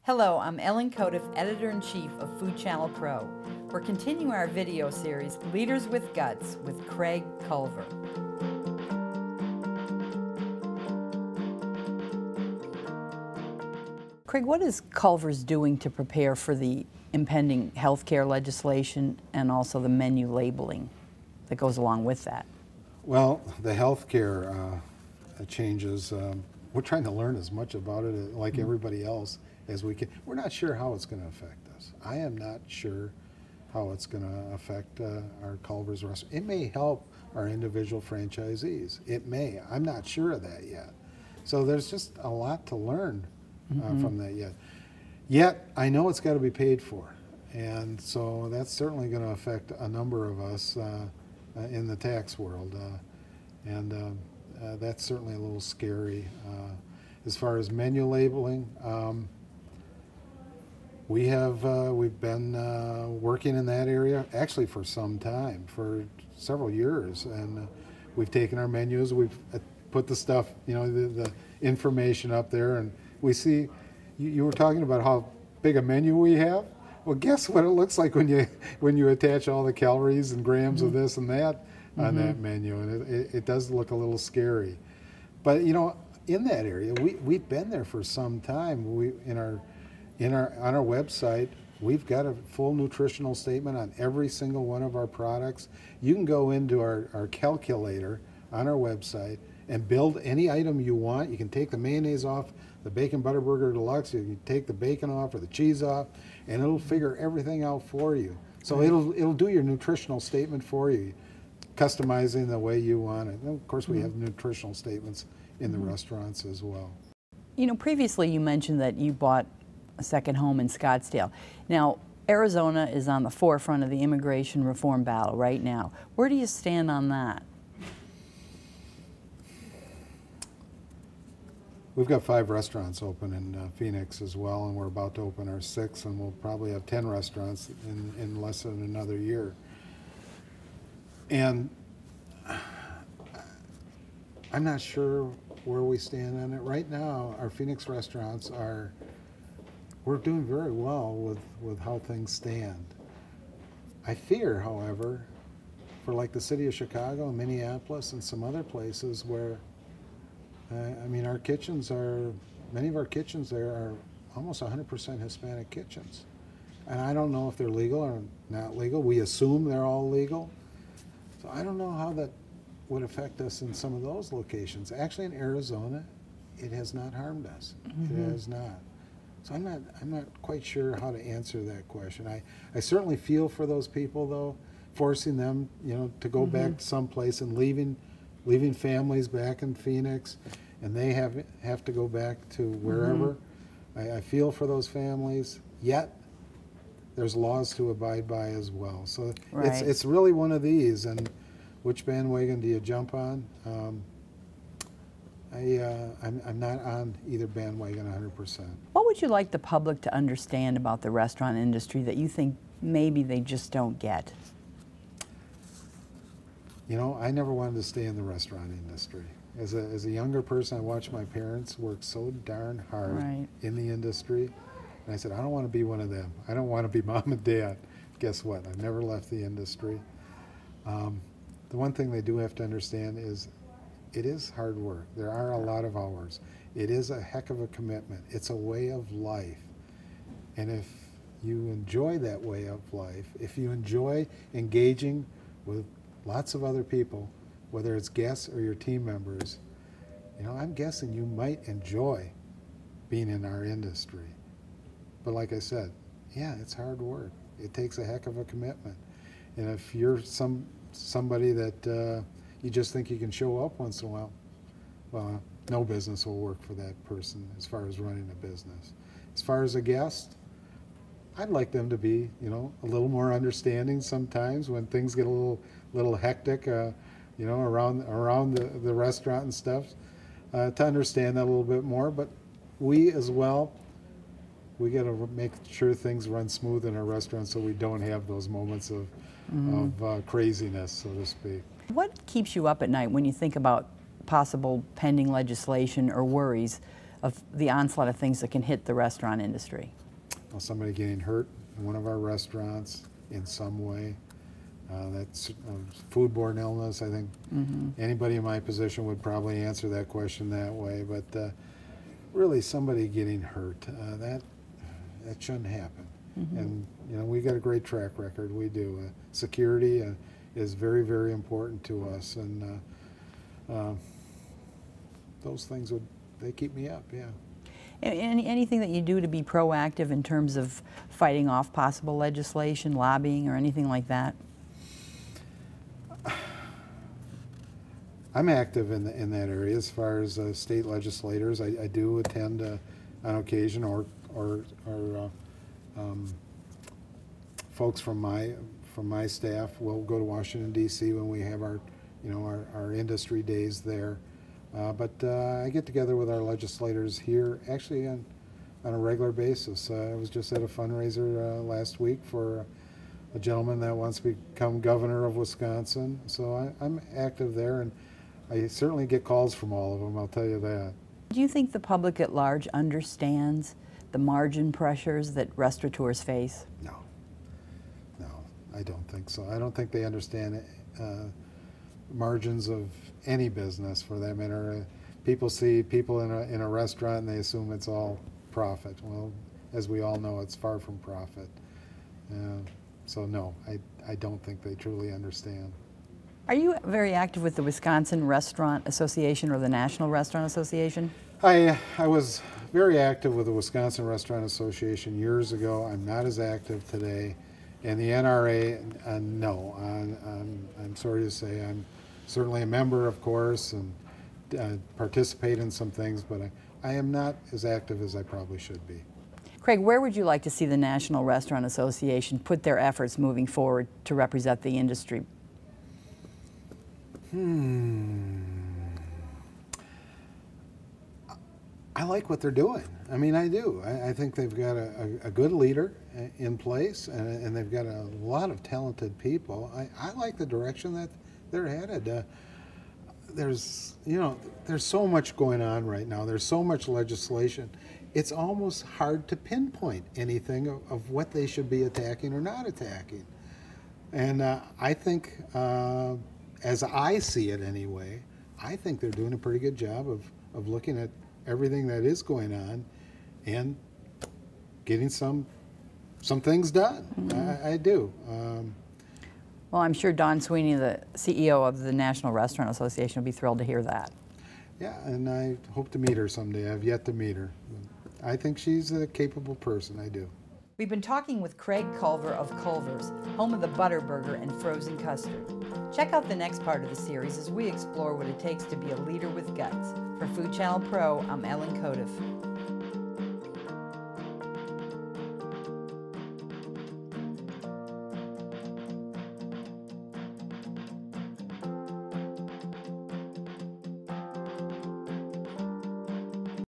Hello, I'm Ellen Codiff, Editor-in-Chief of Food Channel Pro. We're continuing our video series, Leaders with Guts, with Craig Culver. Craig, what is Culver's doing to prepare for the impending healthcare legislation and also the menu labeling that goes along with that? Well, the healthcare changes, we're trying to learn as much about it like everybody else as we can. We're not sure how it's going to affect us. I am not sure how it's going to affect our Culver's restaurant. It may help our individual franchisees. It may. I'm not sure of that yet. So there's just a lot to learn from that yet. Yet, I know it's got to be paid for. And so that's certainly going to affect a number of us in the tax world. That's certainly a little scary. As far as menu labeling, we've been working in that area actually for some time, for several years, and we've taken our menus, we've put the stuff, the information up there, and we see. You were talking about how big a menu we have. Well, guess what it looks like when you attach all the calories and grams of this and that on that menu, and it does look a little scary. But in that area, we've been there for some time. On our website, we've got a full nutritional statement on every single one of our products. You can go into our calculator on our website and build any item you want. You can take the mayonnaise off the Bacon Butter Burger Deluxe, you can take the bacon off or the cheese off, and it'll figure everything out for you. So it'll do your nutritional statement for you, customizing the way you want it. And of course, we have nutritional statements in the restaurants as well. Previously you mentioned that you bought a second home in Scottsdale. Now, Arizona is on the forefront of the immigration reform battle right now. Where do you stand on that? We've got 5 restaurants open in Phoenix as well, and we're about to open our 6th, and we'll probably have 10 restaurants in less than another year. And I'm not sure where we stand on it. Right now, our Phoenix restaurants we're doing very well with how things stand. I fear, however, for like the city of Chicago and Minneapolis and some other places where our kitchens many of our kitchens there are almost 100% Hispanic kitchens. And I don't know if they're legal or not legal. We assume they're all legal. So I don't know how that would affect us in some of those locations. Actually, in Arizona, it has not harmed us. It has not. So I'm not quite sure how to answer that question. I certainly feel for those people, though, forcing them, to go back to some place and leaving families back in Phoenix, and they have to go back to wherever. I feel for those families, yet there's laws to abide by as well. So it's really one of these, and which bandwagon do you jump on? I'm not on either bandwagon 100%. What would you like the public to understand about the restaurant industry that you think maybe they just don't get? I never wanted to stay in the restaurant industry. As a younger person, I watched my parents work so darn hard in the industry. And I said, I don't want to be one of them. I don't want to be mom and dad. Guess what? I've never left the industry. The one thing they do have to understand is it is hard work. There are a lot of hours. It is a heck of a commitment. It's a way of life. And if you enjoy that way of life, if you enjoy engaging with lots of other people, whether it's guests or your team members, I'm guessing you might enjoy being in our industry. But like I said, yeah, it's hard work. It takes a heck of a commitment. And if you're somebody that you just think you can show up once in a while, well, no business will work for that person as far as running a business. As far as a guest, I'd like them to be, a little more understanding sometimes when things get a little hectic, around the restaurant and stuff, to understand that a little bit more. But we as well, we got to make sure things run smooth in our restaurants so we don't have those moments of craziness, so to speak. What keeps you up at night when you think about possible pending legislation or worries of the onslaught of things that can hit the restaurant industry? Well, somebody getting hurt in one of our restaurants in some way. That's foodborne illness. I think anybody in my position would probably answer that question that way. But really, somebody getting hurt, that shouldn't happen. And you know, we got a great track record. We do. Security is very, very important to us, and those things they keep me up. Yeah. Anything that you do to be proactive in terms of fighting off possible legislation, lobbying, or anything like that? I'm active in that area as far as state legislators. I do attend on occasion, or folks from my staff will go to Washington D.C. when we have our industry days there. But I get together with our legislators here actually on a regular basis. I was just at a fundraiser last week for a gentleman that wants to become governor of Wisconsin. So I'm active there, and I certainly get calls from all of them, I'll tell you that. Do you think the public at large understands the margin pressures that restaurateurs face? No, I don't think so. I don't think they understand margins of any business for that matter. People see people in a restaurant and they assume it's all profit. Well, as we all know, it's far from profit. So no, I don't think they truly understand. Are you very active with the Wisconsin Restaurant Association or the National Restaurant Association? I was very active with the Wisconsin Restaurant Association years ago. I'm not as active today. And the NRA, no. I'm sorry to say, I'm certainly a member, of course, and participate in some things, but I am not as active as I probably should be. Craig, where would you like to see the National Restaurant Association put their efforts moving forward to represent the industry? I like what they're doing. I mean, I do. I think they've got a good leader in place, and they've got a lot of talented people. I like the direction that they're headed. There's so much going on right now. There's so much legislation. It's almost hard to pinpoint anything of what they should be attacking or not attacking. And I think, as I see it anyway, I think they're doing a pretty good job of looking at everything that is going on and getting some things done. I do. Well, I'm sure Dawn Sweeney, the CEO of the National Restaurant Association, will be thrilled to hear that. Yeah, and I hope to meet her someday. I've yet to meet her. I think she's a capable person, I do. We've been talking with Craig Culver of Culver's, home of the Butterburger and frozen custard. Check out the next part of the series as we explore what it takes to be a leader with guts. For Food Channel Pro, I'm Ellen Codiff.